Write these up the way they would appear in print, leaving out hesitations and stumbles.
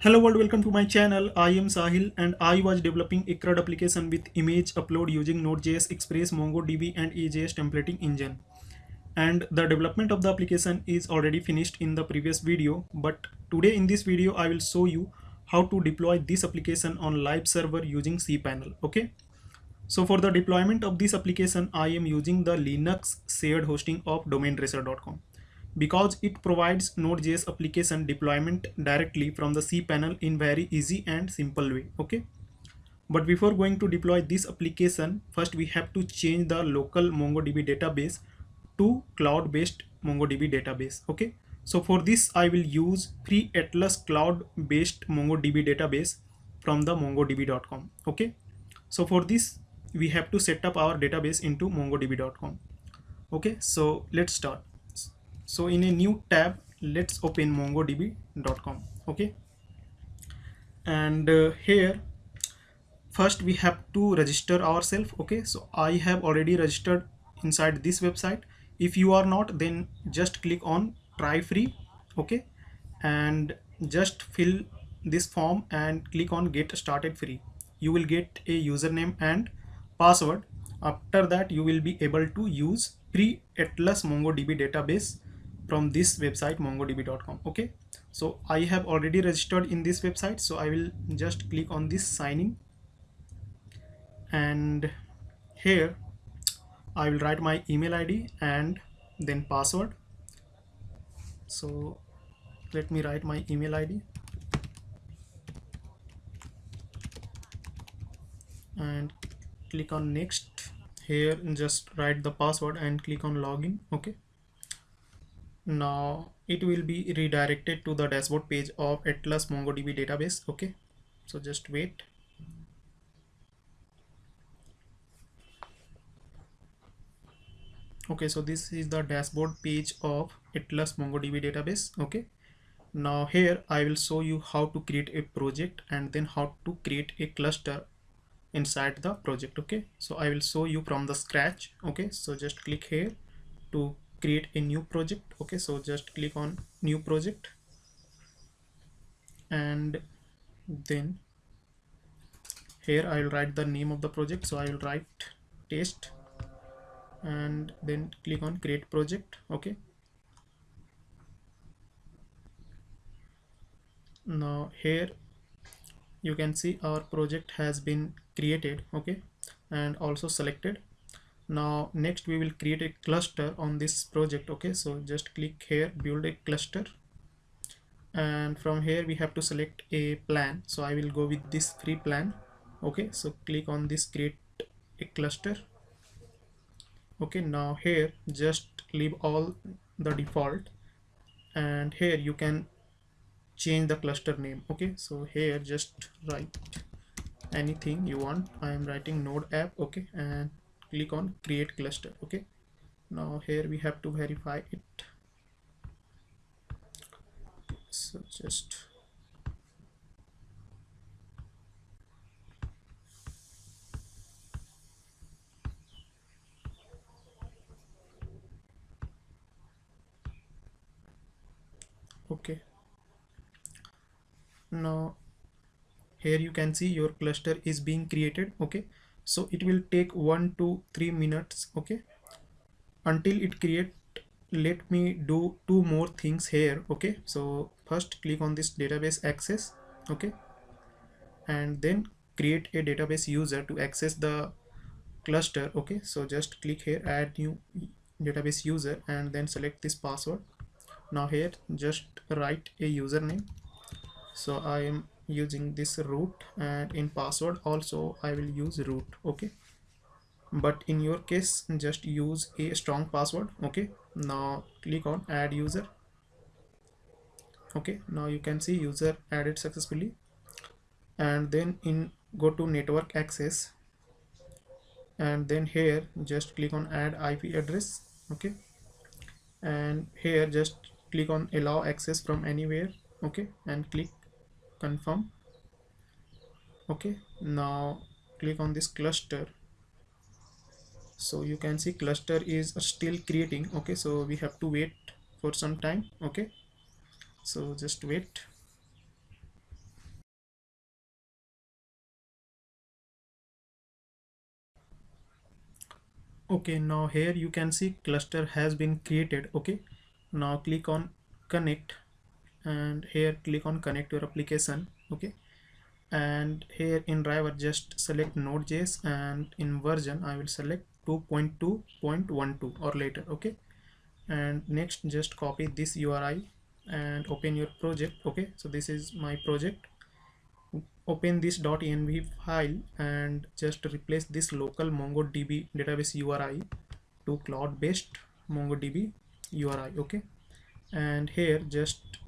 Hello world, welcome to my channel. I am Sahil and I was developing a CRUD application with image upload using Node.js Express, MongoDB and EJS templating engine. And the development of the application is already finished in the previous video, but today in this video I will show you how to deploy this application on live server using cPanel. Okay, so for the deployment of this application I am using the Linux shared hosting of domaintracer.com because it provides Node.js application deployment directly from the cPanel in very easy and simple way. Okay, but before going to deploy this application, first we have to change the local MongoDB database to cloud-based MongoDB database. Okay, so for this I will use free Atlas cloud-based MongoDB database from the mongodb.com. Okay, so for this we have to set up our database into mongodb.com. Okay, so let's start. So in a new tab, let's open mongodb.com. Okay, and here first we have to register ourselves. Okay, so I have already registered inside this website. If you are not, then just click on try free. Okay, and just fill this form and click on get started free. You will get a username and password. After that you will be able to use free Atlas MongoDB database from this website mongodb.com. Okay, so I have already registered in this website, so I will just click on this sign in, and here I will write my email ID and then password. So let me write my email ID and click on next. Here just write the password and click on login. Okay, now it will be redirected to the dashboard page of Atlas MongoDB database. Okay, so just wait. Okay, so this is the dashboard page of Atlas MongoDB database. Okay, now here I will show you how to create a project and then how to create a cluster inside the project. Okay, so I will show you from the scratch. Okay, so just click here to create a new project. Okay, so just click on new project and then here I will write the name of the project. So I will write test and then click on create project. Okay, now here you can see our project has been created. Okay, and also selected. Now next we will create a cluster on this project. Okay, so just click here build a cluster, and from here we have to select a plan. So I will go with this free plan. Okay, so click on this create a cluster. Okay, now here just leave all the default, and here you can change the cluster name. Okay, so here just write anything you want. I am writing node app. Okay, and click on create cluster. Okay, now here we have to verify it. So just okay, now here you can see your cluster is being created. Okay, so it will take 1 to 3 minutes. Okay, until it create, let me do two more things here. Okay, so first click on this database access. Okay, and then create a database user to access the cluster. Okay, so just click here add new database user and then select this password. Now here just write a username. So I am using this root, and in password also I will use root. Okay, but in your case just use a strong password. Okay, now click on add user. Okay, now you can see user added successfully, and then in go to network access, and then here just click on add IP address. Okay, and here just click on allow access from anywhere. Okay, and click confirm. Okay, now click on this cluster. So you can see cluster is still creating. Okay, so we have to wait for some time. Okay, so just wait. Okay, now here you can see cluster has been created. Okay, now click on connect, and here click on connect your application. Okay, and here in driver just select node.js, and in version I will select 2.2.12 or later. Okay, and next just copy this URI and open your project. Okay, so this is my project. Open this .env file and just replace this local MongoDB database URI to cloud-based MongoDB URI. Okay, and here just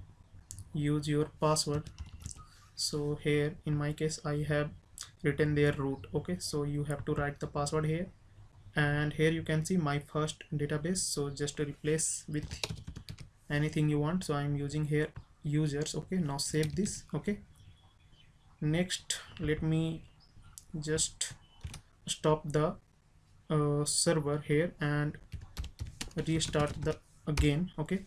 use your password. So here in my case I have written their root. Okay, so you have to write the password here, and here you can see my first database, so just to replace with anything you want, so I'm using here users. Okay, now save this. Okay, next let me just stop the server here and restart the again. Okay,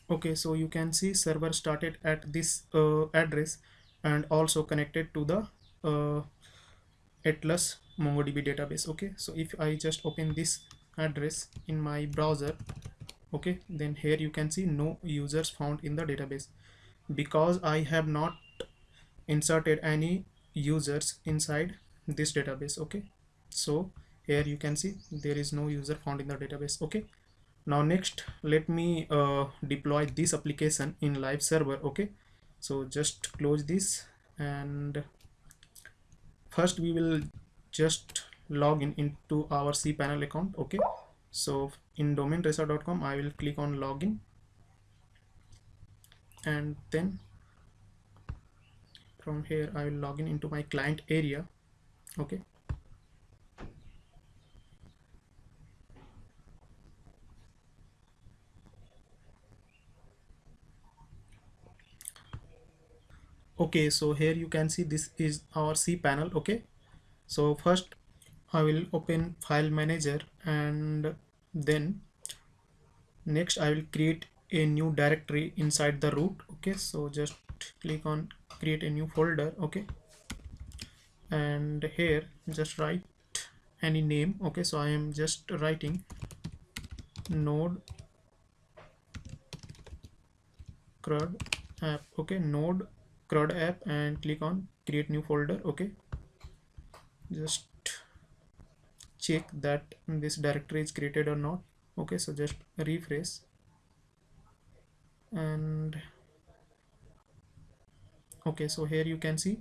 okay, so you can see server started at this address and also connected to the uh, Atlas MongoDB database. Okay, so if I just open this address in my browser, okay, then here you can see no users found in the database because I have not inserted any users inside this database. Okay, so here you can see there is no user found in the database. Okay, now next let me deploy this application in live server. Okay, so just close this, and first we will just log in into our cPanel account. Okay, so in domaintracer.com I will click on login, and then from here I will log in into my client area. Okay, okay, so here you can see this is our cPanel. Okay, so first I will open file manager, and then next I will create a new directory inside the root. Okay, so just click on create a new folder. Okay, and here just write any name. Okay, so I am just writing node crud app. Okay, node crud app, and click on create new folder. Okay, just check that this directory is created or not. Okay, so just refresh, and okay, so here you can see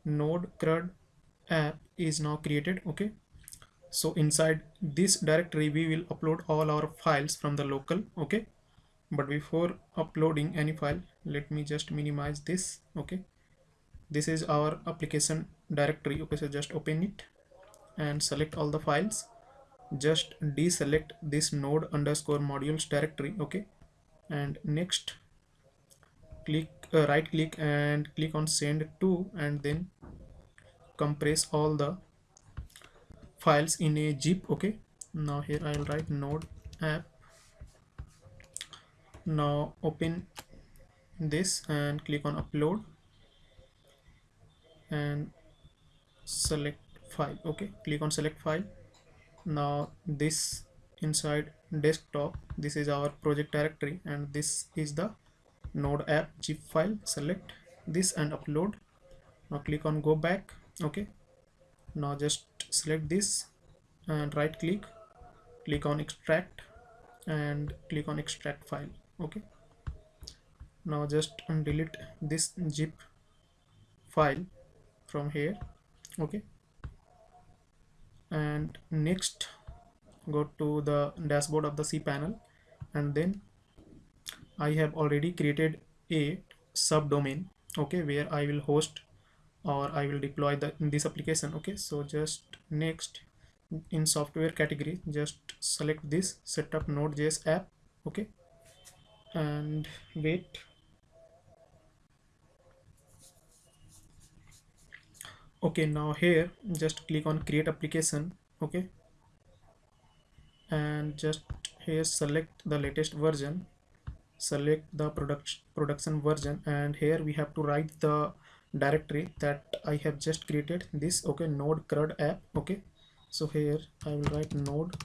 node crud app is now created. Okay, so inside this directory we will upload all our files from the local. Okay, but before uploading any file, let me just minimize this. Okay, this is our application directory. Okay, so just open it and select all the files. Just deselect this node underscore modules directory. Okay, and next click right click and click on send to, and then compress all the files in a zip. Okay, now here I will write node app. Now open this and click on upload and select file. Okay, click on select file. Now this inside desktop, this is our project directory, and this is the node app zip file. Select this and upload. Now click on go back. Okay, now just select this and right click on extract, and click on extract file. Okay, now just delete this zip file from here. Okay, and next go to the dashboard of the cPanel, and then I have already created a subdomain. Okay, where I will host or I will deploy this application. Okay, so just next in software category just select this setup node.js app. Okay, and wait. Okay, now here just click on create application. Okay, and just here select the latest version, select the production version, and here we have to write the directory that I have just created this. Okay, node crud app. Okay, so here I will write node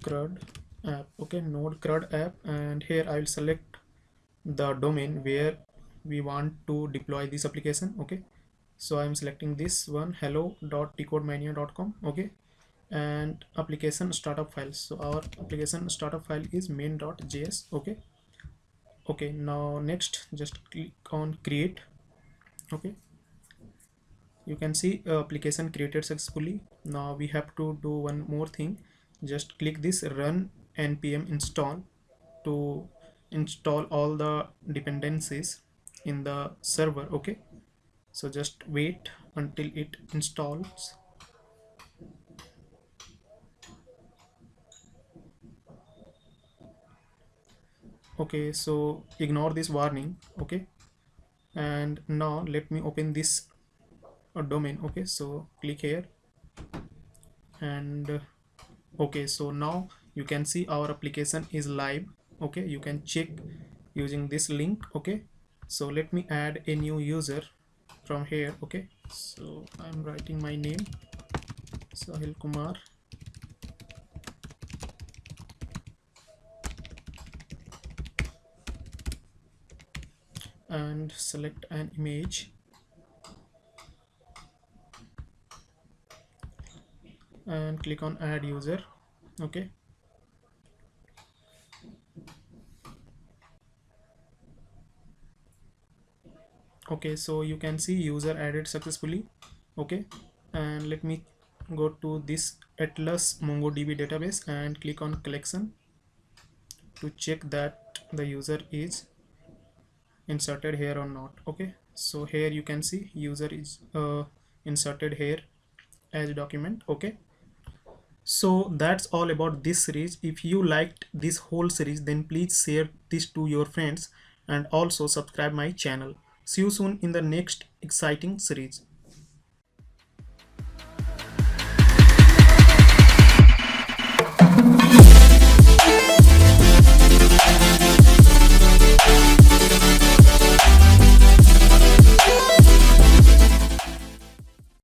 crud app. Okay, node crud app, and here I will select the domain where we want to deploy this application. Okay, so I'm selecting this one, hello.decodemania.com. Okay, and application startup files. So our application startup file is main.js. Okay, okay, now next just click on create. Okay, you can see application created successfully. Now we have to do one more thing. Just click this run npm install to install all the dependencies in the server. Okay, so just wait until it installs. Okay, so ignore this warning. Okay, and now let me open this domain. Okay, so click here, and okay, so now you can see our application is live. Okay, you can check using this link. Okay, so let me add a new user from here. Okay, so I'm writing my name, Sahil Kumar, and select an image and click on add user. Okay, okay, so you can see user added successfully. Okay, and let me go to this Atlas MongoDB database and click on collection to check that the user is inserted here or not. Okay, so here you can see user is inserted here as document. Okay, so that's all about this series. If you liked this whole series, then please share this to your friends and also subscribe my channel. See you soon in the next exciting series.